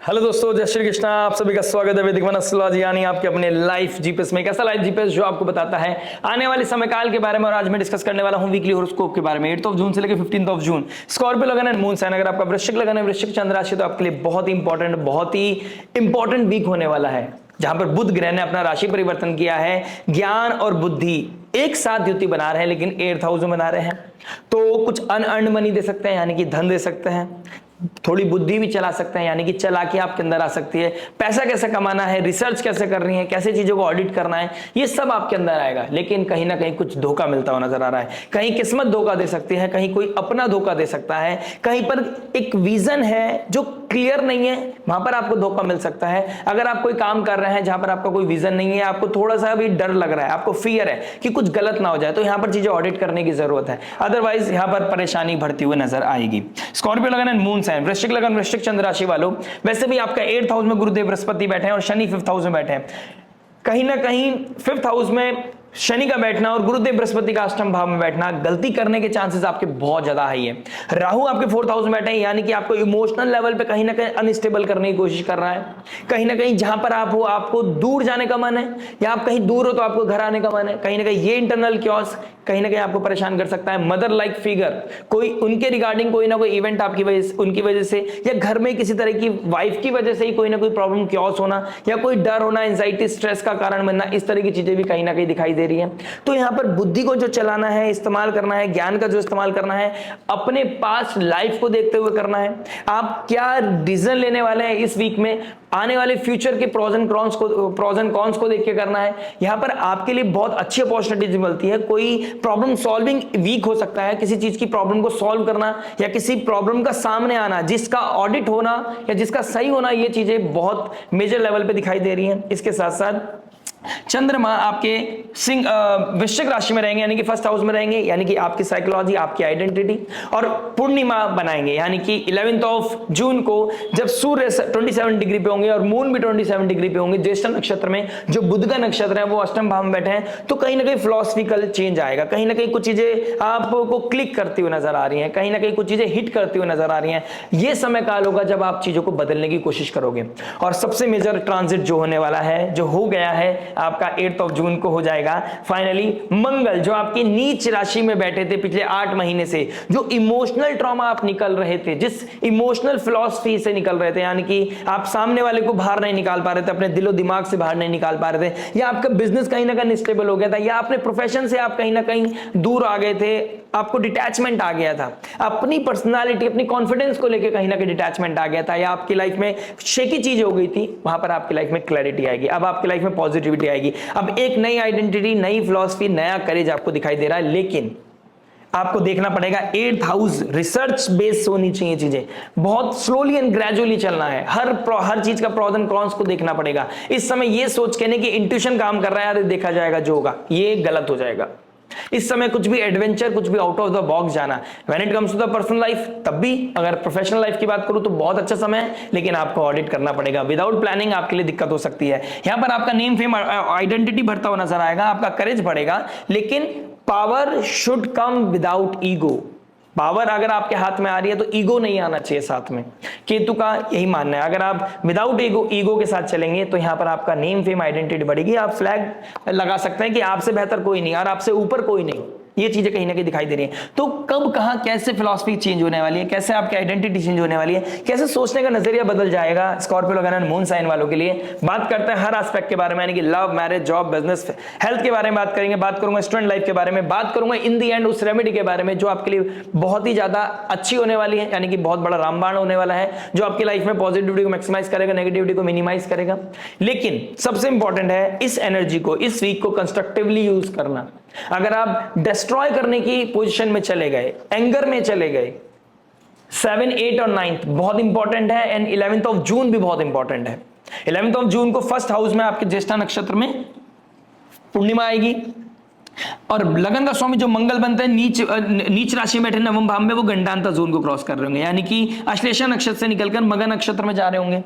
Hello दोस्तों, जय श्री कृष्णा। आप सभी का स्वागत है वैदिक एस्ट्रोलॉजी यानी आपके अपने लाइफ जीपीएस में। कैसा लाइफ जीपीएस जो आपको बताता है आने वाले समय काल के बारे में। और आज मैं डिस्कस करने वाला हूं वीकली हॉरोस्कोप के बारे में 8 जून से लेकर 15 जून। स्कॉर्पियो लगन है, मून साइन। अगर आपका वृश्चिक लगन है, वृश्चिक चंद्र राशि, तो आपके लिए बहुत ही इंपॉर्टेंट वीक होने वाला है, जहां पर बुध ग्रह ने अपना राशि परिवर्तन किया है। ज्ञान और बुद्धि एक साथ युति बना रहे हैं, लेकिन 8th हाउस में बना रहे हैं, तो कुछ अनअर्न्ड मनी दे सकते हैं, यानी कि धन दे सकते हैं। थोड़ी बुद्धि भी चला सकते हैं, यानी कि चालाकी आपके अंदर आ सकती है। पैसा कैसे कमाना है, रिसर्च कैसे करनी है, कैसे चीजों को ऑडिट करना है, ये सब आपके अंदर आएगा। लेकिन कहीं ना कहीं कुछ धोखा मिलता हुआ नजर आ रहा है। कहीं किस्मत धोखा दे सकती है, कहीं कोई अपना धोखा दे सकता है, कहीं पर एक विजन है जो क्लियर नहीं है, वहां पर आपको धोखा मिल सकता है। अगर आप कोई काम कर रहे हैं जहां पर आपका कोई विजन नहीं है, आपको थोड़ा सा भी डर लग रहा है, आपको फियर है कि कुछ गलत ना हो जाए, तो यहां पर चीजें ऑडिट करने की जरूरत है। अदरवाइज यहां पर परेशानी बढ़ती हुई नजर आएगी। स्कॉर्पियो लगन एंड मून साइन, वृश्चिक लगन वृश्चिक चंद्र राशि वालों, वैसे भी आपका 8th हाउस में गुरुदेव बृहस्पति बैठे हैं और शनि 5th हाउस में बैठे हैं। कहीं ना कहीं 5th हाउस में शनि का बैठना और गुरुदेव बृहस्पति का अष्टम भाव में बैठना, गलती करने के चांसेस आपके बहुत ज्यादा हाई है। राहु आपके 4th हाउस में बैठे हैं, यानी कि आपको इमोशनल लेवल पे कहीं ना कहीं अनस्टेबल करने की कोशिश कर रहा है। कहीं ना कहीं जहां पर आप हो, आपको दूर जाने का मन है, या आप कहीं दूर हो तो आपको घर आने का मन है। कहीं ना कहीं ये इंटरनल क्योस कहीं ना कहीं आपको परेशान कर सकता है। मदर लाइक फिगर, कोई उनके रिगार्डिंग कोई ना कोई इवेंट आपकी वजह से, उनकी वजह से, या घर में किसी तरह की वाइफ की वजह से ही कोई ना कोई प्रॉब्लम क्योस होना, या कोई डर होना, एंजाइटी स्ट्रेस का कारण बनना, इस तरह की चीजें भी कहीं ना कहीं दिखाई दे रही है। तो यहां पर बुद्धि को जो चलाना है, इस्तेमाल करना है, ज्ञान का जो इस्तेमाल करना है, अपने पास्ट लाइफ को देखते हुए करना है। आप क्या डिसीजन लेने वाले हैं इस वीक में, आने वाले फ्यूचर के प्रोज एंड कॉन्स को देख के करना है। यहां पर आपके लिए बहुत अच्छी अपॉर्चुनिटीज मिलती है। कोई प्रॉब्लम सॉल्विंग वीक हो सकता है, किसी चीज की प्रॉब्लम को सॉल्व करना या किसी प्रॉब्लम का सामने आना, जिसका ऑडिट होना या जिसका सही होना, ये चीजें बहुत मेजर लेवल पे दिखाई दे रही हैं। इसके साथ साथ चंद्रमा आपके वृश्चिक राशि में रहेंगे, यानी कि 1st हाउस में रहेंगे, यानी कि आपकी साइकोलॉजी, आपकी आइडेंटिटी, और पूर्णिमा बनाएंगे, यानी कि 11 जून को जब सूर्य 27 डिग्री पे होंगे और मून भी 27 डिग्री पे होंगे ज्येष्ठ नक्षत्र में, जो बुध का नक्षत्र है वो अष्टम भाव में बैठे हैं। तो कहीं ना कहीं फिलॉसफिकल चेंज आएगा, कहीं ना कहीं कुछ चीजें आपको क्लिक करती हुई नजर आ रही हैं, कहीं ना कहीं कुछ चीजें हिट करती हुई नजर आ रही हैं। ये समय काल होगा जब आप चीजों को बदलने की कोशिश करोगे। और सबसे मेजर ट्रांजिट जो होने वाला है, जो हो गया है, आपका 8 जून को हो जाएगा फाइनली। मंगल जो आपकी नीच राशि में बैठे थे पिछले 8 महीने से, जो इमोशनल ट्रॉमा आप निकल रहे थे, जिस इमोशनल फिलॉसफी से निकल रहे थे, यानी कि आप सामने वाले को बाहर नहीं निकाल पा रहे थे, अपने दिलो दिमाग से बाहर नहीं निकाल पा रहे थे, या आपका बिजनेस कहीं ना कहीं अनस्टेबल हो गया था, या अपने प्रोफेशन से आप कहीं ना कहीं दूर आ गए थे, आपको डिटैचमेंट आ गया था, अपनी पर्सनालिटी, अपनी कॉन्फिडेंस को लेकर कहीं ना कहीं डिटैचमेंट आ गया था, या आपकी लाइफ में शेकी चीज हो गई थी, वहां पर आपकी लाइफ में क्लैरिटी आएगी। अब आपकी लाइफ में पॉजिटिविटी आएगी। अब एक नई आइडेंटिटी, नई फिलॉसफी, नया करेज आपको दिखाई दे रहा है। लेकिन आपको देखना पड़ेगा 8th हाउस रिसर्च बेस्ड होनी चाहिए चीजें, बहुत स्लोली एंड ग्रेजुअली चलना है। हर चीज का प्रोज एंड कॉन्स को देखना पड़ेगा। इस समय ये सोच के नहीं कि इंट्यूशन काम कर रहा है, देखा जाएगा जो होगा, ये गलत हो जाएगा। इस समय कुछ भी एडवेंचर, कुछ भी आउट ऑफ द बॉक्स जाना। When it comes to the personal life, तब भी अगर प्रोफेशनल लाइफ की बात करूं तो बहुत अच्छा समय है, लेकिन आपको ऑडिट करना पड़ेगा। विदाउट प्लानिंग आपके लिए दिक्कत हो सकती है। यहां पर आपका नेम, फेम, आइडेंटिटी बढ़ता हुआ नजर आएगा, आपका करेज बढ़ेगा, लेकिन power should come without ego. Power अगर आपके हाथ में आ रही है तो ईगो नहीं आना चाहिए साथ में। केतु का यही मानना है, अगर आप विदाउट ईगो के साथ चलेंगे तो यहां पर आपका नेम, फेम, आइडेंटिटी बढ़ेगी। आप फ्लैग लगा सकते हैं कि आपसे बेहतर कोई नहीं और आपसे ऊपर कोई नहीं। ये चीजें कहीं ना कहीं दिखाई दे रही हैं। तो कब, कहां, कैसे फिलॉसफी चेंज होने वाली है, कैसे आपकी आइडेंटिटी चेंज होने वाली है, कैसे सोचने का नजरिया बदल जाएगा स्कॉर्पियो लगन मून साइन वालों के लिए, बात करते हैं हर एस्पेक्ट के बारे में, यानी कि love, marriage, job, business, health के बारे में बात करेंगे, बात करूंगा स्टूडेंट लाइफ के बारे में, बात करूंगा इन दी एंड उस रेमेडी के बारे में जो आपके लिए बहुत ही ज्यादा अच्छी होने वाली है, यानी कि बहुत बड़ा रामबाण होने वाला है, जो आपकी लाइफ में पॉजिटिविटी को मैक्सिमाइज करेगा, नेगेटिविटी को मिनिमाइज करेगा। लेकिन सबसे इंपॉर्टेंट है इस एनर्जी को, इस वीक को कंस्ट्रक्टिवली यूज करना। अगर आप डिस्ट्रॉय करने की पोजीशन में चले गए, एंगर में चले गए, 7, 8 और 9 बहुत इंपॉर्टेंट है, एंड 11 जून भी बहुत इंपॉर्टेंट है। 11 जून को 1st हाउस में आपके ज्येष्ठा नक्षत्र में पूर्णिमा आएगी, और लगन का स्वामी जो मंगल बनते हैं नीच राशि में बैठे नवम भाव में, वो गंडांता जोन को क्रॉस कर रहे होंगे, यानी कि अश्लेषा नक्षत्र से निकलकर मघा नक्षत्र में जा रहे होंगे।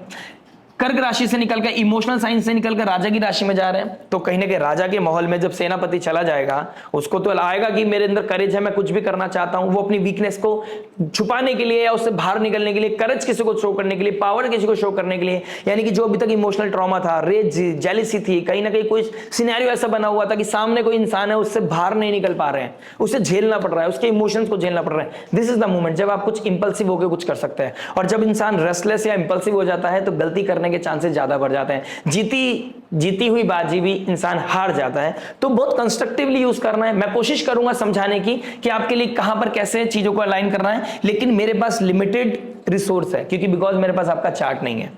कर्क राशि से निकलकर इमोशनल साइन से निकलकर राजा की राशि में जा रहे हैं, तो कहीं ना कहीं राजा के माहौल में जब सेनापति चला जाएगा उसको तो आएगा कि मेरे अंदर करेज है, मैं कुछ भी करना चाहता हूं। वो अपनी वीकनेस को छुपाने के लिए या उससे बाहर निकलने के लिए, करेज किसी को शो करने के लिए, पावर किसी को शो करने के लिए, यानी कि जो अभी तक इमोशनल ट्रॉमा था, रेज, जेलिसी थी, कहीं ना कहीं कोई सिनेरियो ऐसा बना हुआ था कि सामने कोई इंसान है उससे बाहर नहीं निकल पा रहे हैं, उसे झेलना पड़ रहा है, उसके इमोशंस को झेलना पड़ रहा है। दिस इज द मोमेंट जब आप कुछ इंपल्सिव होकर कुछ कर सकते हैं। और जब इंसान रेस्टलेस या इंपल्सिव हो जाता है तो गलती करने के चांसेस ज्यादा बढ़ जाते हैं। जीती हुई बाजी भी इंसान हार जाता है। तो बहुत कंस्ट्रक्टिवली यूज करना है। मैं कोशिश करूंगा समझाने की कि आपके लिए कहां पर कैसे चीजों को अलाइन करना है, लेकिन मेरे पास लिमिटेड रिसोर्स है, क्योंकि बिकॉज मेरे पास आपका चार्ट नहीं है।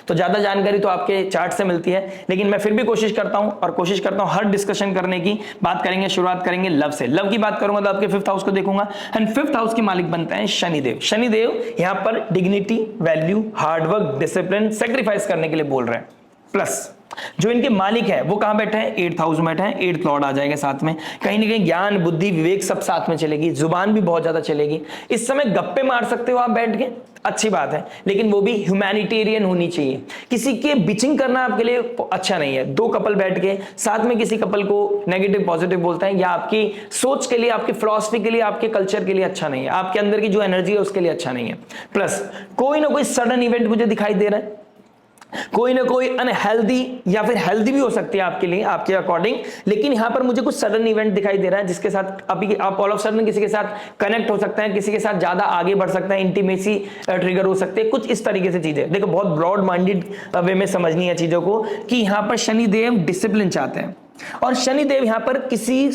तो ज्यादा जानकारी तो आपके चार्ट से मिलती है, लेकिन मैं फिर भी कोशिश करता हूं हर डिस्कशन करने की। बात करेंगे, शुरुआत करेंगे लव से। लव की बात करूंगा तो आपके 5th हाउस को देखूंगा, एंड 5th हाउस के मालिक बनते हैं शनिदेव। शनिदेव यहां पर dignity, value, hard work, discipline, sacrifice करने के लिए बोल रहे हैं। प्लस जो इनके मालिक है वो कहां बैठे हैं? 8th हाउस में बैठे हैं। 8th लॉर्ड आ जाएगा साथ में। कहीं ना कहीं ज्ञान, बुद्धि, विवेक सब साथ में चलेगी। जुबान भी बहुत ज्यादा चलेगी। इस समय गप्पे मार सकते हो आप बैठ के, अच्छी बात है, लेकिन वो भी ह्यूमैनिटेरियन होनी चाहिए। किसी के बिचिंग करना आपके लिए अच्छा नहीं है। 2 कपल बैठ के साथ में किसी कपल को नेगेटिव पॉजिटिव बोलते हैं, या आपकी सोच के लिए, आपकी फिलॉसफी के लिए, आपके कल्चर के लिए अच्छा नहीं है। आपके अंदर की जो एनर्जी है उसके लिए अच्छा नहीं है। प्लस कोई ना कोई सडन इवेंट मुझे दिखाई दे रहा है, कोई ना कोई अनहेल्दी या फिर हेल्दी भी हो सकती है आपके लिए, आपके अकॉर्डिंग, लेकिन यहां पर मुझे कुछ सडन इवेंट दिखाई दे रहा है जिसके साथ अभी आप ऑल ऑफ सडन किसी के साथ कनेक्ट हो सकते हैं, किसी के साथ ज्यादा आगे बढ़ सकते हैं, इंटीमेसी ट्रिगर हो सकते हैं, कुछ इस तरीके से चीजें। देखो बहुत ब्रॉड माइंडेड वे में समझनी है चीजों को, कि यहां पर शनिदेव डिसिप्लिन चाहते हैं, और शनिदेव यहां पर किसी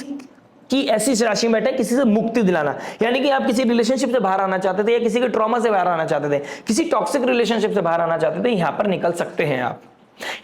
कि ऐसी राशि में बैठे किसी से मुक्ति दिलाना, यानी कि आप किसी रिलेशनशिप से बाहर आना चाहते थे, या किसी के ट्रॉमा से बाहर आना चाहते थे, किसी टॉक्सिक रिलेशनशिप से बाहर आना चाहते थे, यहां पर निकल सकते हैं आप।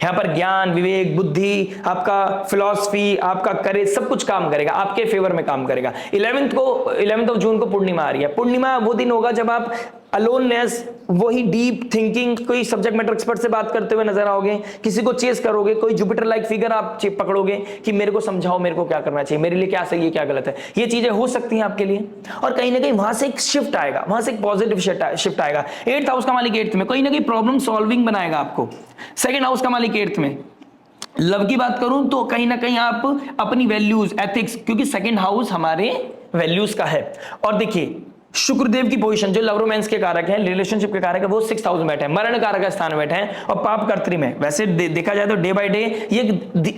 यहां पर ज्ञान, विवेक, बुद्धि, आपका फिलॉसफी, आपका करेज, सब कुछ काम करेगा, आपके फेवर में काम करेगा। 11th ऑफ जून को पूर्णिमा आ रही है। पूर्णिमा वो दिन होगा जब आप अलोननेस, वही डीप थिंकिंग, कोई सब्जेक्ट मैटर एक्सपर्ट से बात करते हुए नजर आओगे, किसी को चेस करोगे, कोई जुपिटर लाइक फिगर आप पकड़ोगे कि मेरे को समझाओ, मेरे को क्या करना चाहिए, मेरे लिए क्या सही है, क्या गलत है। ये चीजें हो सकती हैं आपके लिए, और कहीं ना कहीं वहां से एक शिफ्ट आएगा, वहां से एक पॉजिटिव शिफ्ट आएगा। 8th हाउस का मालिक 8th में, कहीं ना कहीं प्रॉब्लम सॉल्विंग बनाएगा आपको। 2nd हाउस का मालिक 8th में। लव की बात करूं तो कहीं ना कहीं आप अपनी वैल्यूज, एथिक्स, क्योंकि 2nd हाउस हमारे वैल्यूज का है। और देखिए शुक्रदेव की पोजीशन जो लव रोमांस के कारक है, रिलेशनशिप के कारक है, वो 6th हाउस में बैठे हैं, मरण कारक स्थान में बैठे हैं, और पाप कर्त्री में। वैसे देखा जाए तो डे बाय डे ये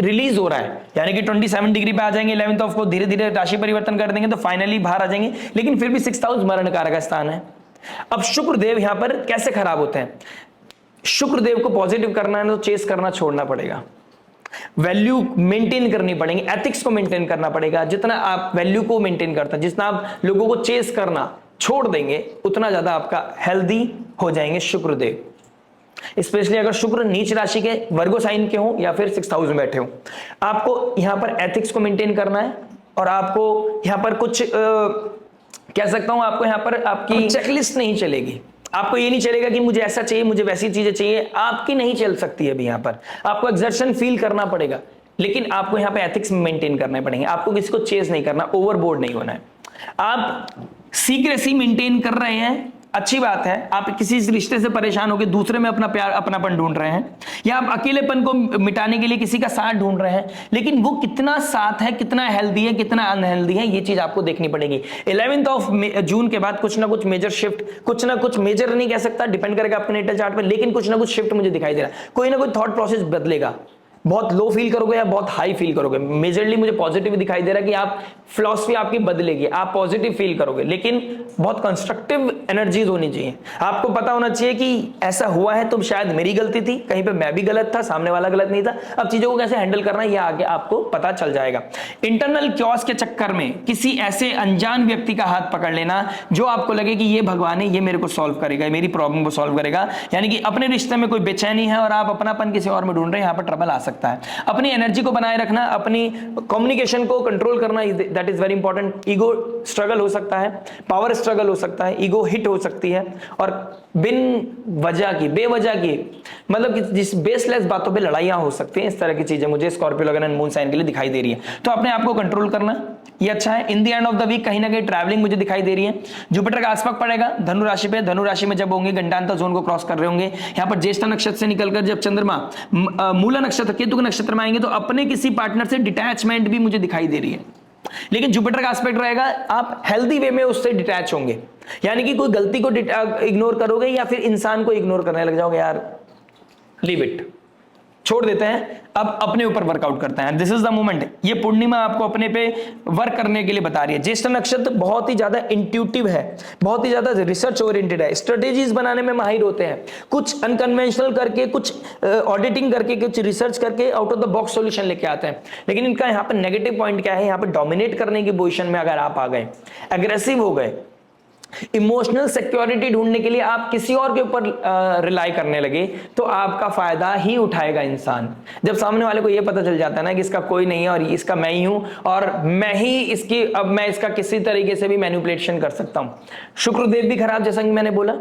रिलीज हो रहा है, यानी कि 27 डिग्री पे आ जाएंगे 11th ऑफ को, धीरे धीरे राशि परिवर्तन कर देंगे तो फाइनली बाहर आ जाएंगे, लेकिन फिर भी 6th हाउस मरण कारक स्थान है। अब शुक्रदेव यहां पर कैसे खराब होते हैं? शुक्रदेव को पॉजिटिव करना है तो चेस करना छोड़ना पड़ेगा, वैल्यू मेंटेन करनी पड़ेगी, एथिक्स को मेंटेन करना पड़ेगा। जितना आप वैल्यू को मेंटेन करते हैं, जितना आप लोगों को चेस करना छोड़ देंगे, उतना ज्यादा आपका हेल्दी हो जाएंगे शुक्रदेव। स्पेशली अगर शुक्र नीच राशि के वर्गो साइन के हो या फिर 6th हाउस में बैठे हो, आपको यहां पर एथिक्स को मेंटेन करना है, और आपको यहां पर कुछ कह सकता हूं, आपको यहां पर आपकी चेकलिस्ट नहीं चलेगी। आपको ये नहीं चलेगा कि मुझे ऐसा चाहिए, मुझे वैसी चीजें चाहिए, आपकी नहीं चल सकती है। अभी यहां पर आपको एक्सर्शन फील करना पड़ेगा, लेकिन आपको यहां पे एथिक्स मेंटेन करने पड़ेंगे। आपको किसी को चेस नहीं करना, ओवरबोर्ड नहीं होना है। आप सीक्रेसी मेंटेन कर रहे हैं, अच्छी बात है। आप किसी रिश्ते से परेशान होकर दूसरे में अपना प्यार, अपनापन ढूंढ रहे हैं, या आप अकेलेपन को मिटाने के लिए किसी का साथ ढूंढ रहे हैं, लेकिन वो कितना साथ है, कितना हेल्दी है, कितना अनहेल्दी है, ये चीज आपको देखनी पड़ेगी। 11th ऑफ जून के बाद कुछ ना कुछ मेजर शिफ्ट, कुछ ना कुछ मेजर नहीं कह सकता, डिपेंड करेगा आपके नेटल चार्ट पर, लेकिन कुछ ना कुछ शिफ्ट मुझे दिखाई दे रहा है। कोई ना कोई थॉट प्रोसेस बदलेगा, बहुत लो फील करोगे या बहुत हाई फील करोगे। मेजरली मुझे पॉजिटिव दिखाई दे रहा है कि आप फिलॉसफी आपकी बदलेगी, आप पॉजिटिव फील करोगे, लेकिन बहुत कंस्ट्रक्टिव एनर्जीज होनी चाहिए। आपको पता होना चाहिए कि ऐसा हुआ है तो शायद मेरी गलती थी, कहीं पे मैं भी गलत था, सामने वाला गलत नहीं था। अब चीजों को कैसे हैंडल करना है ये आगे आपको पता चल जाएगा। इंटरनल क्योस के चक्कर में किसी ऐसे अनजान व्यक्ति का हाथ पकड़ लेना जो आपको लगे कि ये भगवान है, ये मेरे को सॉल्व करेगा, मेरी प्रॉब्लम को सॉल्व करेगा, यानी कि अपने रिश्ते में कोई बेचैनी है और आप अपनापन किसी और में ढूंढ रहे हैं, यहाँ पर ट्रबल आ सकता है। अपनी एनर्जी को बनाए रखना, अपनी कम्युनिकेशन को कंट्रोल करना, that is very important. Ego struggle हो सकता है, पावर स्ट्रगल हो सकता है, ईगो हिट हो सकती है, और बिन वजह की, बेवजह की मतलब कि जिस बेसलेस बातों पे लड़ाइयां हो सकती हैं, इस तरह की चीजें मुझे स्कॉर्पियो लगन एंड मून साइन के लिए दिखाई दे रही है। तो अपने आप को कंट्रोल करना ये अच्छा है। In the end of the week कहीं ना कहीं ट्रैवलिंग मुझे दिखाई दे रही है। जुपिटर का आस्पेक्ट पड़ेगा धनु राशि पे, धनु राशि में जब होंगे गंडांतर जोन को क्रॉस कर रहे होंगे, यहाँ पर ज्येष्ठ नक्षत्र से निकलकर जब चंद्रमा मूला नक्षत्र केतु के नक्षत्र में आएंगे तो अपने किसी पार्टनर से डिटैचमेंट भी मुझे दिखाई दे रही है। लेकिन जुपिटर का एस्पेक्ट रहेगा, आप हेल्दी वे में उससे डिटैच होंगे, यानी कि कोई गलती को इग्नोर करोगे या फिर इंसान को इग्नोर करने लग जाओगे, यार लीव इट, छोड़ देते हैं, अब अपने ऊपर वर्कआउट करते हैं। This is the moment. ये पूर्णिमा आपको अपने पे वर्क करने के लिए बता रही है। ज्येष्ठ नक्षत्र बहुत ही ज्यादा इंट्यूटिव है, बहुत ही ज्यादा रिसर्च ओरिएंटेड है, स्ट्रेटेजीज बनाने में माहिर होते हैं, कुछ अनकन्वेंशनल करके, कुछ ऑडिटिंग करके, कुछ रिसर्च करके out of the box solution लेके आते हैं। लेकिन इनका यहाँ पर नेगेटिव पॉइंट क्या है, यहाँ पर डोमिनेट करने की पोजिशन में अगर आप आ गए, एग्रेसिव हो गए, इमोशनल सिक्योरिटी ढूंढने के लिए आप किसी और के ऊपर रिलाई करने लगे, तो आपका फायदा ही उठाएगा इंसान। जब सामने वाले को यह पता चल जाता है ना कि इसका कोई नहीं है और इसका मैं ही हूं और मैं ही इसकी, अब मैं इसका किसी तरीके से भी मैनिपुलेशन कर सकता हूं। शुक्रदेव भी खराब, जैसा कि मैंने बोला,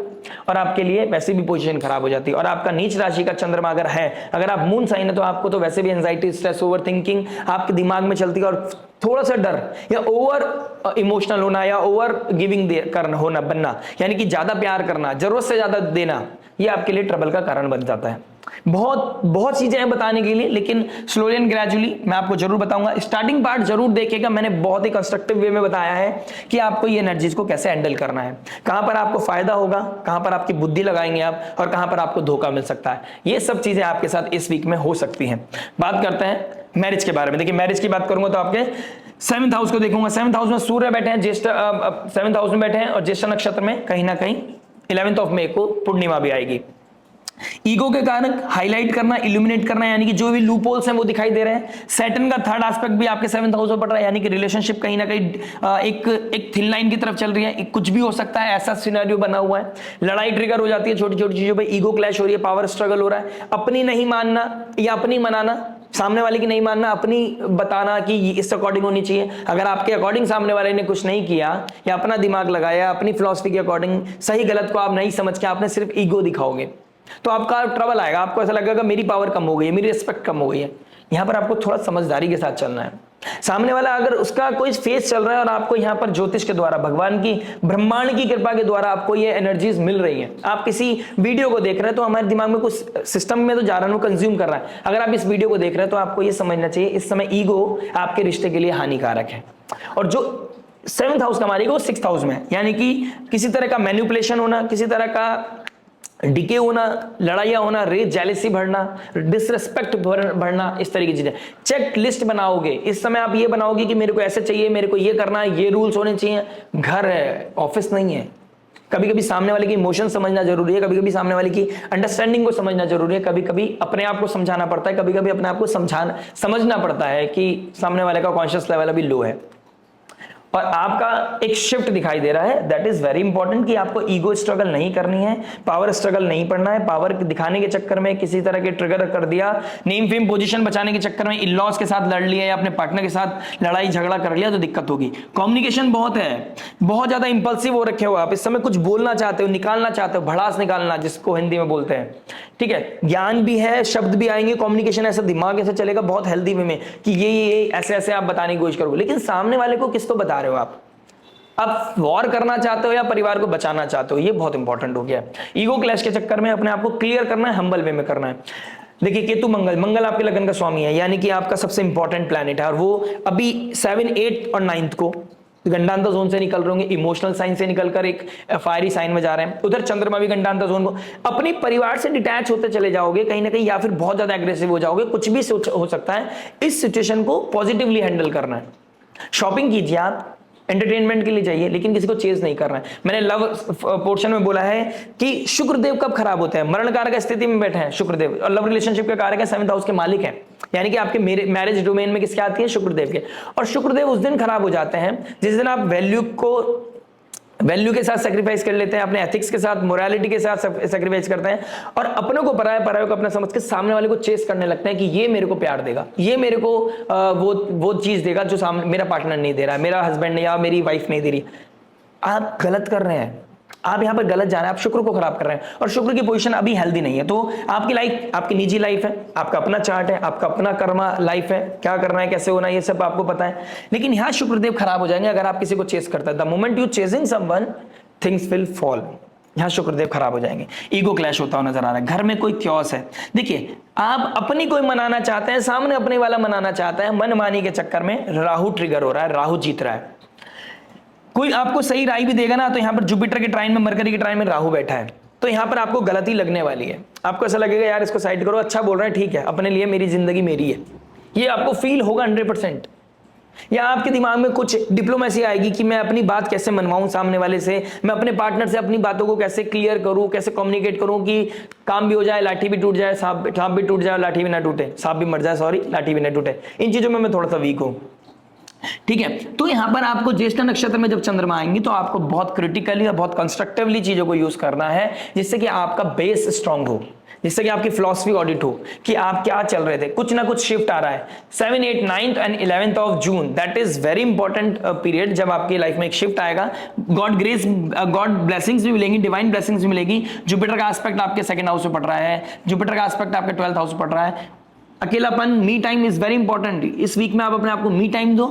और आपके लिए वैसे भी पोजीशन खराब हो जाती है। और आपका नीच राशि का चंद्रमा अगर है, अगर आप मून साइन है, तो आपको तो वैसे भी एंजाइटी, स्ट्रेस, ओवर थिंकिंग आपके दिमाग में चलती है, और थोड़ा सा डर या ओवर इमोशनल होना या ओवर गिविंग करना होना बनना, यानी कि ज्यादा प्यार करना, जरूरत से ज्यादा देना, ये आपके लिए ट्रबल का कारण बन जाता है। बहुत चीजें हैं बताने के लिए, लेकिन स्लोली एंड ग्रेजुअली मैं आपको जरूर बताऊंगा। स्टार्टिंग पार्ट जरूर देखेगा, मैंने बहुत ही कंस्ट्रक्टिव वे में बताया है कि आपको ये एनर्जीज को कैसे हैंडल करना है, कहां पर आपको फायदा होगा, कहां पर आपकी बुद्धि लगाएंगे आप, और कहां पर आपको धोखा मिल सकता है। ये सब चीजें आपके साथ इस वीक में हो सकती हैं। बात करते हैं मैरिज के बारे में। देखिए, मैरिज की बात करूंगा तो आपके 7th हाउस को देखूंगा। 7th हाउस में सूर्य बैठे हैं, ज्येष्ठ 7th हाउस में बैठे हैं, और ज्येष्ठ नक्षत्र में कहीं ना कहीं 11th ऑफ मई को पूर्णिमा भी आएगी। ईगो के कारण हाईलाइट करना, इल्यूमिनेट करना, यानी कि जो भी लूप होल्स हैं वो दिखाई दे रहे हैं। सैटर्न का 3rd एस्पेक्ट भी आपके 7th हाउस में पड़ रहा है, यानी कि रिलेशनशिप कहीं ना कहीं एक थिन लाइन की तरफ चल रही है। कुछ भी हो सकता है, ऐसा सिनेरियो बना हुआ है। लड़ाई ट्रिगर हो जाती है छोटी छोटी चीजों पे, ईगो क्लैश हो रही है, पावर स्ट्रगल हो रहा है। अपनी नहीं मानना या अपनी मनाना, सामने वाले की नहीं मानना, अपनी बताना कि इस अकॉर्डिंग होनी चाहिए। अगर आपके अकॉर्डिंग सामने वाले ने कुछ नहीं किया या अपना दिमाग लगाया, अपनी फिलॉसफी के अकॉर्डिंग सही गलत को आप नहीं समझ के आपने सिर्फ ईगो दिखाओगे, तो आपका ट्रबल आएगा। आपको ऐसा लगेगा मेरी पावर कम हो गई है, मेरी रिस्पेक्ट कम हो गई है। यहां पर आपको थोड़ा समझदारी के साथ चलना है। सामने वाला अगर उसका कोई फेस चल रहा है और आपको यहां पर ज्योतिष के द्वारा, भगवान की, ब्रह्मांड की कृपा के द्वारा आपको ये एनर्जीज मिल रही है, आप किसी वीडियो को देख रहे हैं तो हमारे दिमाग में कुछ सिस्टम में तो जा रहा है, कंज्यूम कर रहा है। अगर आप इस वीडियो को देख रहे हैं तो आपको ये समझना चाहिए इस समय ईगो आपके रिश्ते के लिए हानिकारक है। और जो 7th हाउस का मारेगा वो 6th हाउस में, यानी कि किसी तरह का मैनिपुलेशन होना, किसी तरह का डिके होना, लड़ाइयां होना, रेज, जेलेसी बढ़ना, डिसरेस्पेक्ट बढ़ना, इस तरह की चीजें। चेक लिस्ट बनाओगे इस समय, आप ये बनाओगे कि मेरे को ऐसे चाहिए, मेरे को ये करना है, ये रूल्स होने चाहिए। घर है, ऑफिस नहीं है। कभी कभी सामने वाले की इमोशन समझना जरूरी है, कभी कभी सामने वाले की अंडरस्टैंडिंग को समझना जरूरी है, कभी कभी अपने आप को समझाना पड़ता है, कभी कभी अपने आप को समझना पड़ता है कि सामने वाले का कॉन्शियस लेवल अभी लो है। और आपका एक शिफ्ट दिखाई दे रहा है, दैट इज वेरी इंपॉर्टेंट कि आपको ईगो स्ट्रगल नहीं करनी है, पावर स्ट्रगल नहीं पड़ना है। पावर दिखाने के चक्कर में किसी तरह के ट्रिगर कर दिया, नेम फेम पोजीशन बचाने के चक्कर में इन-लॉज के साथ लड़ लिया या अपने पार्टनर के साथ लड़ाई झगड़ा कर लिया तो दिक्कत होगी। कम्युनिकेशन बहुत है, बहुत ज्यादा इंपल्सिव हो रखे हो आप इस समय, कुछ बोलना चाहते हो, निकालना चाहते हो, भड़ास निकालना जिसको हिंदी में बोलते हैं, ठीक है। ज्ञान भी है, शब्द भी आएंगे, कम्युनिकेशन ऐसा, दिमाग ऐसे चलेगा बहुत हेल्दी वे में कि ये ऐसे ऐसे आप बताने की कोशिश करोगे। लेकिन सामने वाले को किसको बता रहे हो आप वॉर करना चाहते हो या परिवार को बचाना चाहते हो, ये बहुत इंपॉर्टेंट हो गया है। ईगो क्लैश के चक्कर में अपने आप को क्लियर करना है, हम्बल वे में करना है। देखिए, केतु मंगल आपके लगन का स्वामी है, यानी कि आपका सबसे इंपॉर्टेंट प्लैनेट है, और वो अभी 7, 8 और 9 को गंडांतर जोन से निकल रहे होंगे, इमोशनल साइन से निकलकर एक फायरी साइन में जा रहे हैं। उधर चंद्रमा भी गंडांतर जोन को, अपने परिवार से डिटैच होते चले जाओगे कहीं ना कहीं, या फिर बहुत ज्यादा एग्रेसिव हो जाओगे, कुछ भी हो सकता है। इस सिचुएशन को पॉजिटिवली हैंडल करना है। शॉपिंग कीजिए, आप एंटरटेनमेंट के लिए चाहिए, लेकिन किसी को चेज नहीं करना है। मैंने लव पोर्शन में बोला है कि शुक्रदेव कब खराब होते हैं, मरण कारक स्थिति में बैठे हैं शुक्रदेव, और लव रिलेशनशिप के कारक है, 7th हाउस के मालिक हैं, यानी कि आपके मैरिज डोमेन में किसके आती है, शुक्रदेव के। और शुक्रदेव उस दिन खराब हो जाते हैं जिस दिन आप वैल्यू के साथ सेक्रीफाइस कर लेते हैं, अपने एथिक्स के साथ, मोरालिटी के साथ सेक्रीफाइस करते हैं, और अपनों को पराये को अपना समझ के सामने वाले को चेस करने लगते हैं कि ये मेरे को प्यार देगा, ये मेरे को वो चीज देगा जो सामने मेरा पार्टनर नहीं दे रहा है, मेरा हस्बैंड या मेरी वाइफ नहीं दे रही। आप गलत कर रहे हैं। आप यहां पर गलत जा रहे हैं, आप शुक्र को खराब कर रहे हैं और शुक्र की पोजीशन अभी हेल्दी नहीं है। तो आपकी लाइफ, आपकी निजी लाइफ है, आपका अपना चार्ट है, आपका अपना कर्मा लाइफ है, क्या करना है, कैसे होना है, ये सब आपको पता है। लेकिन यहां शुक्रदेव खराब हो जाएंगे अगर आप किसी को चेस करते हैं। The moment you chasing someone, things will fall. यहां शुक्रदेव खराब हो जाएंगे, ईगो क्लैश होता हुआ नजर आ रहा है, घर में कोई क्योस है। देखिए, आप अपनी कोई मनाना चाहते हैं, सामने अपने वाला मनाना चाहता है, मनमानी के चक्कर में राहु ट्रिगर हो रहा है, राहु जीत रहा है। कोई आपको सही राय भी देगा ना, तो यहां पर जुपिटर के ट्राइन में, मरकरी के ट्राइन में राहु बैठा है, तो यहां पर आपको गलती लगने वाली है। आपको ऐसा लगेगा यार इसको साइड करो, अच्छा बोल रहे हैं, ठीक है, अपने लिए, मेरी जिंदगी मेरी है, ये आपको फील होगा 100%। या आपके दिमाग में कुछ डिप्लोमेसी आएगी कि मैं अपनी बात कैसे मनवाऊं सामने वाले से, मैं अपने पार्टनर से अपनी बातों को कैसे क्लियर करूं, कैसे कम्युनिकेट करूं कि काम भी हो जाए, लाठी भी टूट जाए, सांप भी टूट जाए, लाठी भी ना टूटे, सांप भी मर जाए, सॉरी, लाठी भी ना टूटे। इन चीजों में मैं थोड़ा सा वीक हूं, ठीक है। तो यहां पर आपको ज्येष्ठ नक्षत्र में जब चंद्रमा आएंगी तो आपको बहुत क्रिटिकली और बहुत कंस्ट्रक्टिवली चीजों को यूज करना है, जिससे कि आपका बेस स्ट्रांग हो, जिससे कि आपकी फिलॉसफी ऑडिट हो कि आप क्या चल रहे थे। कुछ ना कुछ शिफ्ट आ रहा है 7, 8, 9 and 11th of June, that is very important period, जब आपकी लाइफ में एक शिफ्ट आएगा। गॉड ग्रेस, गॉड ब्लेसिंग्स भी मिलेंगी, डिवाइन ब्लेसिंग्स भी मिलेगी। जुपिटर का एस्पेक्ट आपके सेकंड हाउस में पड़ रहा है, जुपिटर का एस्पेक्ट आपके 12th हाउस में पड़ रहा है। अकेलापन, me time is very important. इस वीक में आप अपने आप को मी टाइम दो,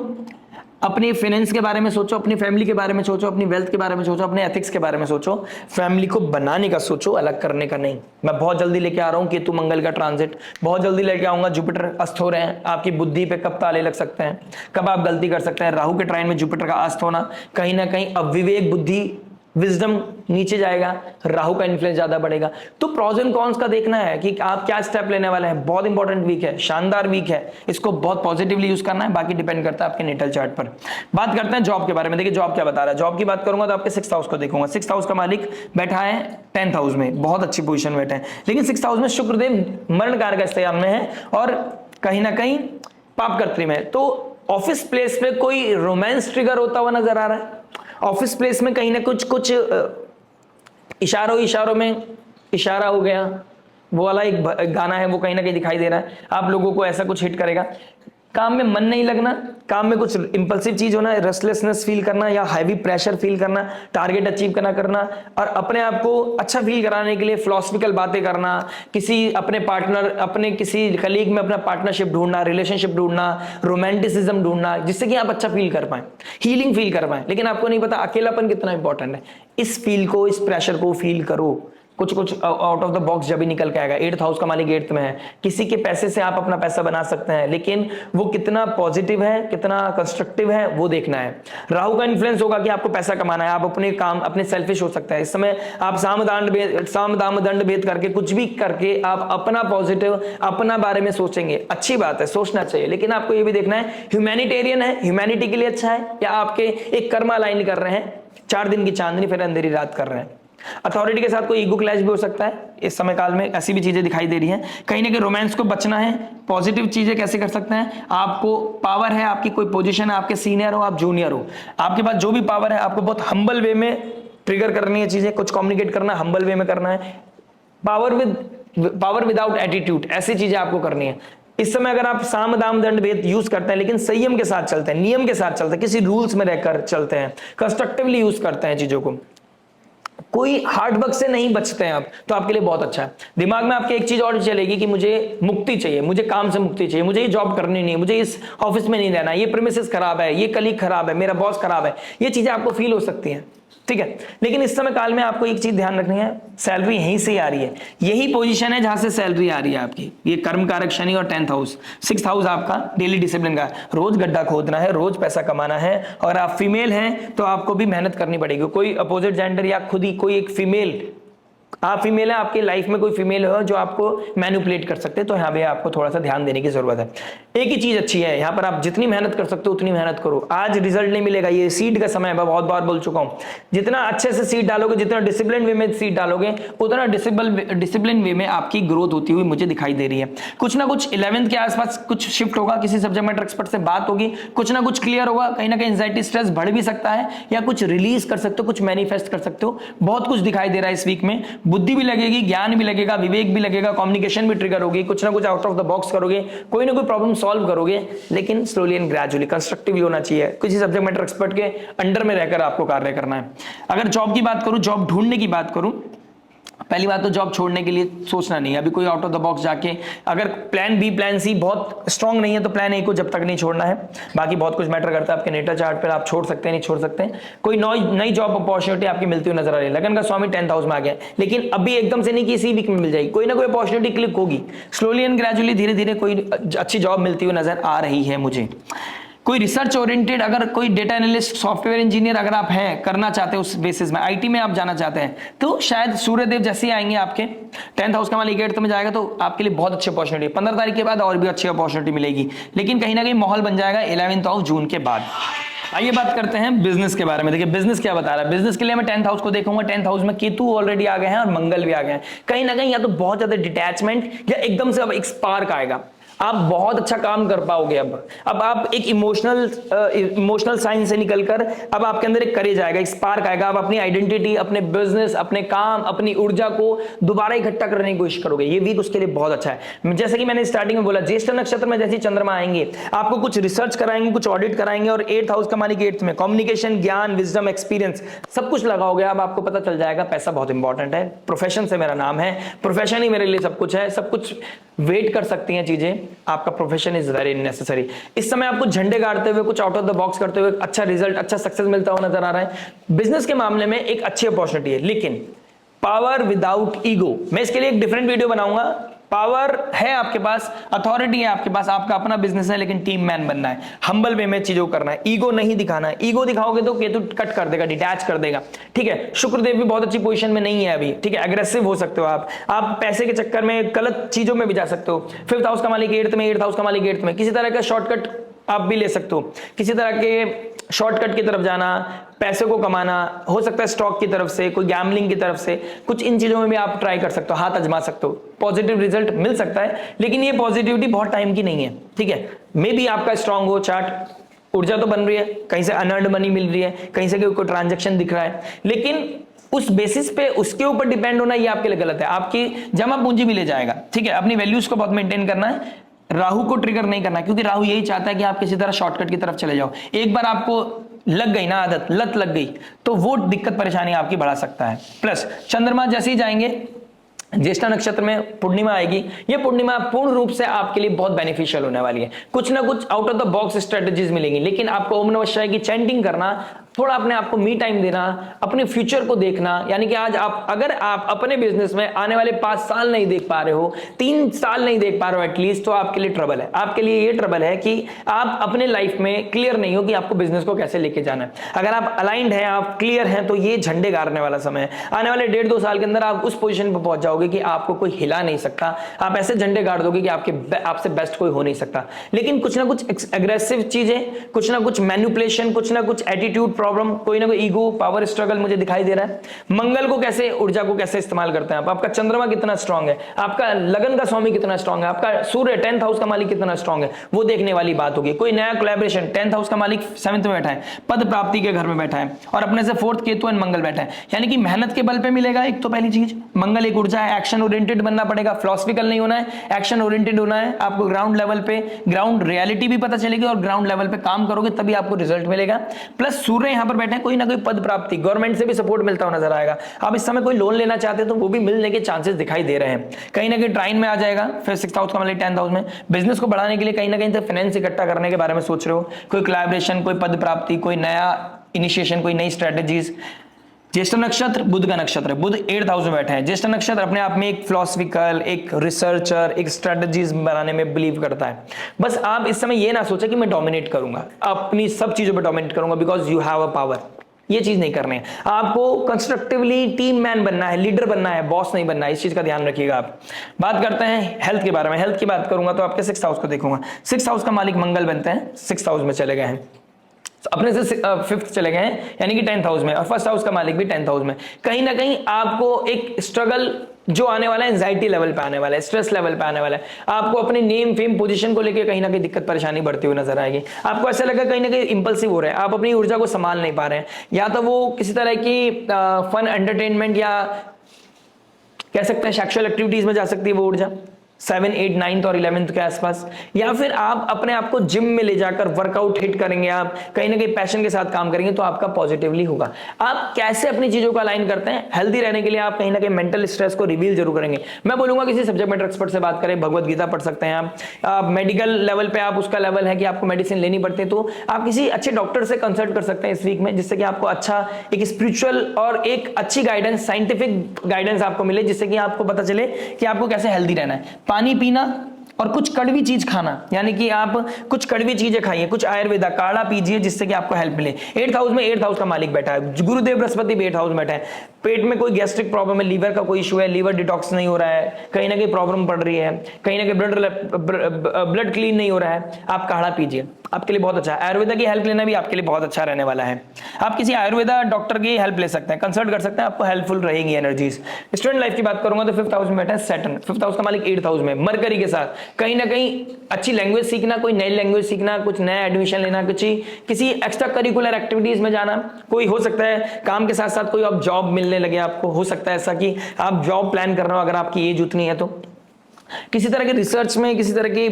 अपने फाइनेंस के बारे में सोचो, अपनी फैमिली के बारे में सोचो, अपनी वेल्थ के बारे में सोचो, अपने एथिक्स के बारे में सोचो, फैमिली को बनाने का सोचो, अलग करने का नहीं। मैं बहुत जल्दी लेके आ रहा हूं केतु मंगल का ट्रांजिट, बहुत जल्दी लेके आऊंगा, जुपिटर अस्त हो रहे हैं, आपकी बुद्धि पे कब ताले लग सकते हैं, कब आप गलती कर सकते हैं। राहु के ट्राइन में जुपिटर का अस्त होना, कहीं ना कहीं अविवेक बुद्धि, विजडम नीचे जाएगा, राहु का इन्फ्लुएंस ज्यादा बढ़ेगा। तो प्रोज एंड कॉन्स का देखना है कि आप क्या स्टेप लेने वाले हैं। बहुत इंपॉर्टेंट वीक है, शानदार वीक है, इसको बहुत पॉजिटिवली यूज करना है। बाकी डिपेंड करता है आपके नेटल चार्ट पर। बात करते हैं जॉब के बारे में। देखिए जॉब क्या बता रहा है। जॉब की बात करूंगा तो आपके 6th हाउस को देखूंगा। 6th हाउस का मालिक बैठा है 10th हाउस में, बहुत अच्छी पोजीशन में बैठा है, लेकिन 6th हाउस में शुक्रदेव मरण कारक स्थान में है और कहीं ना कहीं पाप कर्त्री में है। तो ऑफिस प्लेस पे कोई रोमांस ट्रिगर होता हुआ नजर आ रहा है। ऑफिस प्लेस में कहीं ना कुछ इशारों में इशारा हो गया, वो वाला एक गाना है, वो कहीं ना कहीं दिखाई दे रहा है। आप लोगों को ऐसा कुछ हिट करेगा। काम में मन नहीं लगना, काम में कुछ इंपल्सिव चीज होना, रेस्टलेसनेस फील करना या हैवी प्रेशर फील करना, टारगेट अचीव करना और अपने आप को अच्छा फील कराने के लिए फिलोसफिकल बातें करना, किसी अपने पार्टनर, अपने किसी कलीग में अपना पार्टनरशिप ढूंढना, रिलेशनशिप ढूंढना, रोमांटिसिज्म ढूंढना, जिससे कि आप अच्छा फील कर पाए, हीलिंग फील कर पाए। लेकिन आपको नहीं पता अकेलापन कितना इंपॉर्टेंट है। इस फील को, इस प्रेशर को फील करो। कुछ आउट ऑफ द बॉक्स जब भी निकल के आएगा। 8th हाउस का मालिक 8th में है। किसी के पैसे से आप अपना पैसा बना सकते हैं, लेकिन वो कितना पॉजिटिव है, कितना कंस्ट्रक्टिव है, वो देखना है। राहु का इन्फ्लुएंस होगा कि आपको पैसा कमाना है, आप अपने काम, अपने सेल्फिश हो सकता है। इस समय आप साम दाम दंड भेद करके कुछ भी करके आप अपना पॉजिटिव, अपना बारे में सोचेंगे। अच्छी बात है, सोचना चाहिए, लेकिन आपको ये भी देखना है ह्यूमैनिटेरियन है, ह्यूमैनिटी के लिए अच्छा है, या आपके एक कर्म अलाइन कर रहे हैं, 4 दिन की चांदनी फिर अंधेरी रात कर रहे हैं। अथॉरिटी के साथ कोई ईगो क्लैश भी हो सकता है इस समय काल में, ऐसी भी चीजें दिखाई दे रही हैं। कहीं ना कहीं रोमांस को बचना है। पॉजिटिव चीजें कैसे कर सकते हैं। आपको पावर है, आपकी कोई पोजीशन है, आपके सीनियर हो, आप जूनियर हो, आपके पास जो भी पावर है, आपको बहुत हम्बल वे में ट्रिगर करनी है चीजें, कुछ कम्युनिकेट करना है, हम्बल वे में करना है। पावर विदाउट एटीट्यूड, ऐसी चीजें आपको करनी है। इस समय अगर आप साम दाम दंड भेद यूज करते हैं, लेकिन संयम के साथ चलते हैं, नियम के साथ चलते हैं, किसी रूल्स में रहकर चलते हैं, कंस्ट्रक्टिवली यूज करते हैं चीजों को, कोई हार्ड वर्क से नहीं बचते हैं आप, तो आपके लिए बहुत अच्छा है। दिमाग में आपके एक चीज और चलेगी कि मुझे मुक्ति चाहिए, मुझे काम से मुक्ति चाहिए, मुझे ये जॉब करनी नहीं है, मुझे इस ऑफिस में नहीं रहना, ये प्रीमिसेस खराब है, ये कलीग खराब है, मेरा बॉस खराब है। ये चीजें आपको फील हो सकती हैं, ठीक है। लेकिन इस समय काल में आपको एक चीज ध्यान रखनी है, सैलरी यहीं से आ रही है, यही पोजीशन है जहां से सैलरी आ रही है आपकी। ये कर्म कारक शनि और 10th हाउस, 6th हाउस आपका डेली डिसिप्लिन का, रोज गड्ढा खोदना है, रोज पैसा कमाना है। और आप फीमेल हैं तो आपको भी मेहनत करनी पड़ेगी। कोई अपोजिट जेंडर या खुद ही कोई एक फीमेल, आप फीमेल है, आपकी लाइफ में कोई फीमेल हो जो आपको मैनिपुलेट कर सकते हैं, तो यहाँ पे आपको थोड़ा सा ध्यान देने की जरूरत है। एक ही चीज अच्छी है, यहाँ पर आप जितनी मेहनत कर सकते हो उतनी मेहनत करो। आज रिजल्ट नहीं मिलेगा, ये सीड का समय है, मैं बहुत बार बोल चुका हूँ। जितना अच्छे से सीड डालोगे, जितना डिसिप्लिन वे में सीड डालोगे, उतना डिसिप्लिन वे में आपकी ग्रोथ होती हुई मुझे दिखाई दे रही है। कुछ ना कुछ 11th के आसपास कुछ शिफ्ट होगा, किसी सब्जेक्ट मैटर एक्सपर्ट से बात होगी, कुछ ना कुछ क्लियर होगा। कहीं ना कहीं एंजाइटी स्ट्रेस बढ़ भी सकता है, या कुछ रिलीज कर सकते हो, कुछ मैनिफेस्ट कर सकते हो। बहुत कुछ दिखाई दे रहा है इस वीक में, बुद्धि भी लगेगी, ज्ञान भी लगेगा, विवेक भी लगेगा, कम्युनिकेशन भी ट्रिगर होगी, कुछ ना कुछ आउट ऑफ द बॉक्स करोगे, कोई ना कोई प्रॉब्लम सॉल्व करोगे, लेकिन स्लोली एंड ग्रेजुअली कंस्ट्रक्टिव होना चाहिए। किसी सब्जेक्ट मैटर एक्सपर्ट के अंडर में रहकर आपको कार्य करना है। अगर जॉब की बात करूं, जॉब ढूंढने की बात करूं, पहली बात तो जॉब छोड़ने के लिए सोचना नहीं है अभी, कोई आउट ऑफ द बॉक्स जाके, अगर प्लान बी प्लान सी बहुत स्ट्रांग नहीं है तो प्लान ए को जब तक नहीं छोड़ना है। बाकी बहुत कुछ मैटर करता है आपके नेटर चार्ट पर, आप छोड़ सकते हैं नहीं छोड़ सकते हैं। कोई नई जॉब अपॉर्चुनिटी आपकी मिलती हुई नजर आ रही है, लगन का स्वामी 10th हाउस में आ गया, लेकिन अभी एकदम से नहीं कि इसी वीक में मिल जाएगी, कोई ना कोई अपॉर्चुनिटी क्लिक होगी, स्लोली एंड ग्रेजुअली धीरे धीरे कोई अच्छी जॉब मिलती हुई नजर आ रही है मुझे। कोई रिसर्च ओरिएंटेड, अगर कोई डेटा एनालिस्ट, सॉफ्टवेयर इंजीनियर अगर आप हैं, करना चाहते हैं उस बेसिस में, आईटी में आप जाना चाहते हैं, तो शायद सूर्यदेव जैसे ही आएंगे आपके 10th हाउस का मालिक 8th में जाएगा, तो आपके लिए बहुत अच्छी अपॉर्चुनिटी। 15 तारीख के बाद और भी अच्छी अपॉर्चुनिटी मिलेगी, लेकिन कहीं ना कहीं माहौल बन जाएगा 11th ऑफ जून के बाद। आइए बात करते हैं बिजनेस के बारे में। देखिए बिजनेस क्या बता रहा है। बिजनेस के लिए मैं 10th हाउस को देखूंगा। 10th हाउस में केतु ऑलरेडी आ गए हैं और मंगल भी आ गए हैं। कहीं ना कहीं या तो बहुत ज्यादा डिटैचमेंट या एकदम से अब एक स्पार्क आएगा, आप बहुत अच्छा काम कर पाओगे। अब आप एक इमोशनल साइंस से निकलकर अब आपके अंदर एक करेज आएगा, एक स्पार्क आएगा। आप अपनी आइडेंटिटी, अपने बिजनेस, अपने काम, अपनी ऊर्जा को दोबारा इकट्ठा करने की कोशिश करोगे। ये वीक उसके लिए बहुत अच्छा है। जैसे कि मैंने स्टार्टिंग में बोला, ज्येष्ठ नक्षत्र में जैसे चंद्रमा आएंगे, आपको कुछ रिसर्च कराएंगे, कुछ ऑडिट कराएंगे, और 8th हाउस का मालिक 8th में, कम्युनिकेशन, ज्ञान, विजडम, एक्सपीरियंस सब कुछ लगाओगे। अब आपको पता चल जाएगा पैसा बहुत इंपॉर्टेंट है, प्रोफेशन से मेरा नाम है, प्रोफेशन ही मेरे लिए सब कुछ है, सब कुछ वेट कर सकती हैं चीजें, आपका प्रोफेशन इज वेरी नेसेसरी। इस समय आपको झंडे गाड़ते हुए, कुछ आउट ऑफ द बॉक्स करते हुए अच्छा रिजल्ट, अच्छा सक्सेस मिलता हुआ नजर आ रहा है। बिजनेस के मामले में एक अच्छी अपॉर्चुनिटी है, लेकिन पावर विदाउट ईगो, मैं इसके लिए एक डिफरेंट वीडियो बनाऊंगा। पावर है आपके पास, अथॉरिटी है आपके पास, आपका अपना बिजनेस है, लेकिन टीम मैन बनना है, हम्बल वे में चीजों को करना है, ईगो नहीं दिखाना है। ईगो दिखाओगे तो केतु कट कर देगा, डिटैच कर देगा। ठीक है, शुक्रदेव भी बहुत अच्छी पोजीशन में नहीं है अभी। ठीक है, एग्रेसिव हो सकते हो आप पैसे के चक्कर में गलत चीजों में भी जा सकते हो। 5th हाउस का मालिक 8th में, 8th हाउस का मालिक 8th में, किसी तरह का शॉर्टकट आप भी ले सकते हो, किसी तरह के शॉर्टकट की तरफ जाना, पैसे को कमाना, हो सकता है स्टॉक की तरफ से, कोई गैम्बलिंग की तरफ से, कुछ इन चीजों में भी आप ट्राई कर सकते हो, हाथ आजमा सकते हो। पॉजिटिव रिजल्ट मिल सकता है, लेकिन ये पॉजिटिविटी बहुत टाइम की नहीं है। ठीक है, मे बी आपका स्ट्रांग हो चार्ट, ऊर्जा तो बन रही है, कहीं से अनअर्न्ड मनी मिल रही है, कहीं से कोई ट्रांजेक्शन दिख रहा है, लेकिन उस बेसिस पे उसके ऊपर डिपेंड होना ये आपके लिए गलत है। आपकी जमा पूंजी भी ले जाएगा। ठीक है, अपनी वैल्यूज को बहुत मेंटेन करना है, राहु को ट्रिगर नहीं करना, क्योंकि राहु यही चाहता है कि आप किसी तरह शॉर्टकट की तरफ चले जाओ। एक बार आपको लग गई ना आदत, लत लग गई, तो वो दिक्कत परेशानी आपकी बढ़ा सकता है। प्लस चंद्रमा जैसे ही जाएंगे ज्येष्ठा नक्षत्र में, पूर्णिमा आएगी, ये पूर्णिमा पूर्ण रूप से आपके लिए बहुत बेनिफिशियल होने वाली है। कुछ ना कुछ out of the box strategies मिलेंगी, लेकिन आपको ओम नमः शिवाय की चैंटिंग करना, थोड़ा अपने आप को मी टाइम देना, अपने फ्यूचर को देखना। यानी कि आज अगर आप अपने बिजनेस में आने वाले 5 साल नहीं देख पा रहे हो, 3 साल नहीं देख पा रहे हो एटलीस्ट, तो आपके लिए ट्रबल है। आपके लिए ये ट्रबल है कि आप अपने लाइफ में क्लियर नहीं हो कि आपको बिजनेस को कैसे लेके जाना है। अगर आप अलाइंड हैं, आप क्लियर हैं, तो ये झंडे गाड़ने वाला समय है। आने वाले 1.5-2 साल के अंदर आप उस पोजीशन पर पहुंच जाओगे कि आपको कोई हिला नहीं सकता। आप ऐसे झंडे गाड़ दोगे कि आपसे बेस्ट कोई हो नहीं सकता। लेकिन कुछ ना कुछ एग्रेसिव चीजें, कुछ ना कुछ मैनिपुलेशन, कुछ ना कुछ एटीट्यूड प्रॉब्लम, कोई ना कोई ईगो, पावर स्ट्रगल मुझे दिखाई दे रहा है। मंगल को कैसे, ऊर्जा को कैसे इस्तेमाल करते हैं आप, आपका चंद्रमा कितना स्ट्रांग है, आपका लगन का स्वामी कितना स्ट्रांग है, आपका सूर्य 10th हाउस का मालिक कितना स्ट्रांग है, वो देखने वाली बात होगी। कोई नया कोलैबोरेशन, 10th हाउस का मालिक 7th में बैठा है, पद प्राप्ति के घर में बैठा है, और अपने से 4th केतु एंड मंगल बैठा है, यानी कि मेहनत के बल पे मिलेगा। एक तो पहली चीज, मंगल एक ऊर्जा है, एक्शन ओरिएंटेड बनना पड़ेगा, फिलोसफिकल नहीं होना है, एक्शन ओरिएंटेड होना है। आपको ग्राउंड लेवल पे ग्राउंड रियलिटी भी पता चलेगी, और ग्राउंड लेवल पे काम करोगे तभी आपको रिजल्ट मिलेगा। प्लस सूर्य यहां पर बैठे हैं, कोई ना कोई पद प्राप्ति, गवर्नमेंट से भी सपोर्ट मिलता हुआ नजर आएगा। आप इस समय कोई लोन लेना चाहते हैं तो वो भी मिलने के चांसेस दिखाई दे रहे हैं। कहीं ना कहीं ट्राइन में आ जाएगा। फिर 6th हाउस का मतलब 10th हाउस में बिजनेस को बढ़ाने के लिए कहीं ना कहीं से फाइनेंस इकट्ठा करने के बारे में सोच रहे हो, कोई कोलैबोरेशन, कोई पद प्राप्ति, कोई नया इनिशिएशन, कोई नई स्ट्रेटेजीज। ज्येष्ठ नक्षत्र बुध का नक्षत्र है, बुध 8th हाउस में बैठा है। ज्येष्ठ नक्षत्र अपने आप में एक फिलोसफिकल, एक रिसर्चर, एक स्ट्रेटेजीज बनाने में बिलीव करता है। बस आप इस समय ये ना सोचे कि मैं डोमिनेट करूंगा, अपनी सब चीजों पर डोमिनेट करूंगा, because you have a power. ये चीज नहीं करनी है आपको। कंस्ट्रक्टिवली टीम मैन बनना है, लीडर बनना है, बॉस नहीं बनना है। इस चीज का ध्यान रखिएगा आप। बात करते हैं हेल्थ के बारे में। हेल्थ की बात करूंगा तो आपके 6th हाउस को देखूंगा। 6th हाउस का मालिक मंगल बनते हैं, 6th हाउस में चले गए हैं, अपने से 5th चले गए हैं, यानी कि 10th हाउस में, और 1st हाउस का मालिक भी 10th हाउस में। कहीं ना कहीं आपको एक स्ट्रगल जो आने वाला है, एंजाइटी लेवल पे आने वाला है, स्ट्रेस लेवल पे आने वाला है। आपको अपने नेम फेम पोजीशन को लेकर कहीं ना कहीं दिक्कत परेशानी बढ़ती हुई नजर आएगी। आपको ऐसा लगा कहीं ना कहीं इंपल्सिव हो रहे हैं, आप अपनी ऊर्जा को संभाल नहीं पा रहे हैं, या तो वो किसी तरह की फन एंटरटेनमेंट या कह सकते हैं सेक्सुअल एक्टिविटीज में जा सकती है वो ऊर्जा 7, 8, 9 और 11 के आसपास, या फिर आप अपने आप को जिम में ले जाकर वर्कआउट हिट करेंगे, आप कहीं ना कहीं पैशन के साथ काम करेंगे तो आपका पॉजिटिवली होगा। आप कैसे अपनी चीजों को अलाइन करते हैं हेल्दी रहने के लिए, आप कहीं ना कहीं मेंटल स्ट्रेस को रिवील जरूर करेंगे। मैं बोलूंगा किसी सब्जेक्ट मैटर एक्सपर्ट से बात करें, भगवत गीता पढ़ सकते हैं आप मेडिकल लेवल पे आप उसका लेवल है कि आपको मेडिसिन लेनी पड़ती है तो आप किसी अच्छे डॉक्टर से कंसल्ट कर सकते हैं इस वीक में, जिससे कि आपको अच्छा एक स्पिरिचुअल और एक अच्छी गाइडेंस, साइंटिफिक गाइडेंस आपको मिले, जिससे कि आपको पता चले कि आपको कैसे हेल्दी रहना है। पानी पीना और कुछ कड़वी चीज खाना, यानी कि आप कुछ कड़वी चीजें खाइए, कुछ आयुर्वेदा काढ़ा पीजिए जिससे कि आपको हेल्प मिले। 8th हाउस में 8th हाउस का मालिक बैठा है, गुरुदेव बृहस्पति भी 8th हाउस में बैठा है। पेट में कोई गैस्ट्रिक प्रॉब्लम है, लीवर का कोई इशू है, लीवर डिटॉक्स नहीं हो रहा है, कहीं ना कहीं प्रॉब्लम पड़ रही है, कहीं ना कहीं ब्लड क्लीन नहीं हो रहा है, आप काढ़ा पीजिए, आपके लिए बहुत अच्छा है। आयुर्वेदा की हेल्प लेना भी आपके लिए बहुत अच्छा रहने वाला है। आप किसी आयुर्वेदा डॉक्टर की हेल्प ले सकते हैं, कंसल्ट कर सकते हैं, आपको हेल्पफुल रहेंगी एनर्जीज। स्टूडेंट लाइफ की बात करूंगा तो 5th हाउस में बैठा है सैटर्न, 5th हाउस का मालिक 8th हाउस में मरकरी के साथ। कहीं ना कहीं अच्छी लैंग्वेज सीखना, कोई नई लैंग्वेज सीखना, कुछ नया एडमिशन लेना, किसी एक्स्ट्रा करिकुलर एक्टिविटीज में जाना, कोई हो सकता है काम के साथ साथ कोई अब जॉब मिलने लगे आपको, हो सकता है ऐसा कि आप जॉब प्लान कर रहे हो अगर आपकी एज उतनी है तो। किसी तरह के रिसर्च में, किसी तरह की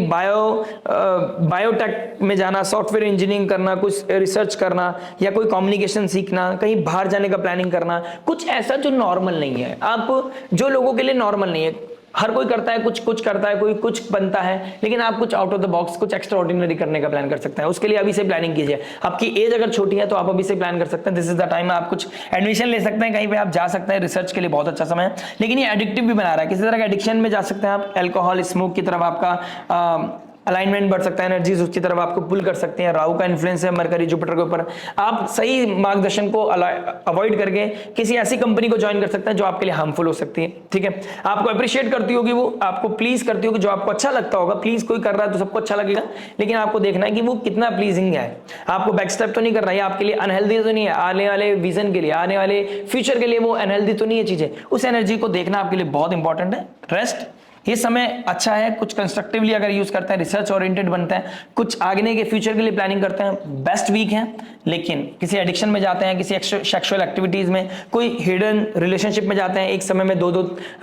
बायोटेक में जाना, सॉफ्टवेयर इंजीनियरिंग करना, कुछ रिसर्च करना, या कोई कम्युनिकेशन सीखना, कहीं बाहर जाने का प्लानिंग करना, कुछ ऐसा जो नॉर्मल नहीं है, आप जो लोगों के लिए नॉर्मल नहीं है। हर कोई करता है, कुछ करता है, कोई कुछ बनता है, लेकिन आप कुछ आउट ऑफ द बॉक्स, कुछ एक्स्ट्रा ऑर्डिनरी करने का प्लान कर सकते हैं। उसके लिए अभी से प्लानिंग कीजिए। आपकी एज अगर छोटी है तो आप अभी से प्लान कर सकते हैं, दिस इज द टाइम। आप कुछ एडमिशन ले सकते हैं, कहीं पे आप जा सकते हैं, रिसर्च के लिए बहुत अच्छा समय है। लेकिन ये एडिक्टिव भी बना रहा है, किसी तरह का एडिक्शन में जा सकते हैं आप, अल्कोहल स्मोक की तरफ आपका अलाइनमेंट बढ़ सकता है, एनर्जीज उसकी तरफ आपको पुल कर सकते हैं। राहु का इन्फ्लुएंस है मरकरी जुपिटर के ऊपर, आप सही मार्गदर्शन को अवॉइड करके किसी ऐसी कंपनी को ज्वाइन कर सकते हैं जो आपके लिए हार्मफुल हो सकती है। ठीक है, आपको अप्रिशिएट करती होगी, वो आपको प्लीज करती होगी, जो आपको अच्छा लगता होगा। प्लीज कोई कर रहा है तो सबको अच्छा लगेगा, लेकिन आपको देखना है कि वो कितना प्लीजिंग है। आपको बैक स्टेप तो नहीं कर रहा है, आपके लिए अनहेल्दी तो नहीं है, आने वाले विजन के लिए, आने वाले फ्यूचर के लिए वो अनहेल्दी तो नहीं है चीजें। उस एनर्जी को देखना आपके लिए बहुत इंपॉर्टेंट है। रेस्ट, ये समय अच्छा है, कुछ कंस्ट्रक्टिवली अगर यूज करते हैं, रिसर्च ओरिएंटेड बनते हैं, कुछ आगे के फ्यूचर के लिए प्लानिंग करते हैं, बेस्ट वीक है। लेकिन किसी एडिक्शन में जाते हैं, किसी सेक्सुअल एक्टिविटीज में, कोई हिडन रिलेशनशिप में जाते हैं, एक समय में 2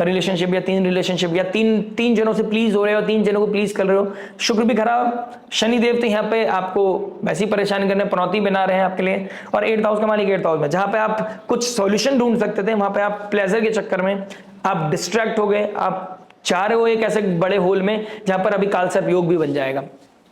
रिलेशनशिप या 3 रिलेशनशिप, या तीन जनों से प्लीज हो रहे हो, 3 जनों को प्लीज कर रहे हो। शुक्र भी खराब, शनिदेव तो यहाँ पे आपको वैसी परेशानी करने, पनौती बना रहे हैं आपके लिए। और 8th हाउस का मालिक 8th हाउस में, जहां पे आप कुछ सॉल्यूशन ढूंढ सकते थे, वहां पे आप प्लेजर के चक्कर में आप डिस्ट्रैक्ट हो गए, आप चाह रहे हो एक ऐसे बड़े होल में जहां पर अभी कालसर्प योग भी बन जाएगा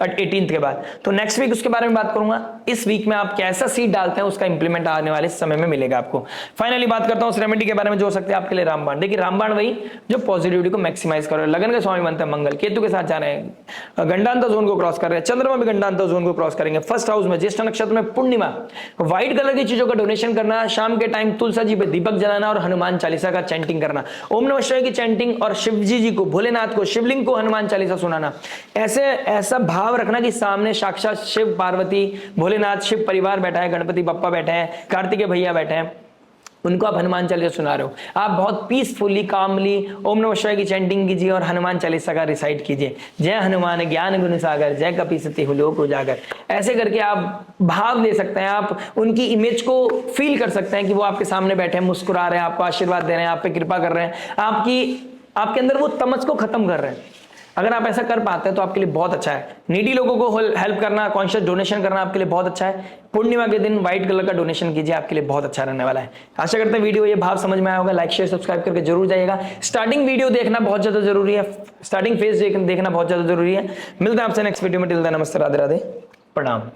18th के बाद। तो नेक्स्ट वीक उसके बारे में बात करूंगा। इस वीक में आप कैसा सीड डालते हैं उसका इंप्लीमेंट आने वाले समय में मिलेगा आपको। फाइनली बात करता हूं उस रेमेडी के बारे में जो हो सकते हैं आपके लिए रामबाण। देखिए रामबाण वही जो पॉजिटिविटी को मैक्सिमाइज कर रहे हैं। लगन के स्वामी बनते हैं मंगल, केतु के साथ जा रहे हैं, गंडांतर जोन को क्रॉस कर रहे हैं, चंद्रमा भी गंडांतर जोन को क्रॉस करेंगे। फर्स्ट हाउस में ज्येष्ठ नक्षत्र में पूर्णिमा, व्हाइट कलर की चीजों का डोनेशन करना, शाम के टाइम तुलसा जी पे दीपक जलाना और हनुमान चालीसा का चैंटिंग करना, ओम नमः शिवाय की चैंटिंग, और शिव जी को, भोलेनाथ को, शिवलिंग को हनुमान चालीसा सुनाना। ऐसा भाव रखना कि सामने साक्षात शिव पार्वती, भोलेनाथ, शिव परिवार बैठा है, गणपति बप्पा बैठे हैं, कार्तिकेय भैया बैठे हैं, उनको आप हनुमान चालीसा सुना रहे हो। आप बहुत पीसफुली, कामली ओम नमः शिवाय की चैंटिंग कीजिए और हनुमान चालीसा का रिसाइट कीजिए। जय हनुमान ज्ञान गुण सागर, जय कपीसति लोक उजागर। ऐसे करके आप भाव दे सकते हैं, आप उनकी इमेज को फील कर सकते हैं कि वो आपके सामने बैठे हैं, मुस्कुरा रहे हैं, आपको आशीर्वाद दे रहे हैं, आप पे कृपा कर रहे हैं, आपके अंदर वो तमस को खत्म कर रहे हैं। अगर आप ऐसा कर पाते हैं तो आपके लिए बहुत अच्छा है। नीडी लोगों को हेल्प करना, कॉन्शियस डोनेशन करना आपके लिए बहुत अच्छा है। पूर्णिमा के दिन व्हाइट कलर का डोनेशन कीजिए, आपके लिए बहुत अच्छा रहने वाला है। आशा करते हैं वीडियो ये भाव समझ में आया होगा। लाइक शेयर सब्सक्राइब करके जरूर जाइएगा। स्टार्टिंग वीडियो देखना बहुत ज्यादा जरूरी है, स्टार्टिंग फेज देखना बहुत ज्यादा जरूरी है। मिलते हैं आपसे नेक्स्ट वीडियो में। टिल देन नमस्ते, राधे राधे, प्रणाम।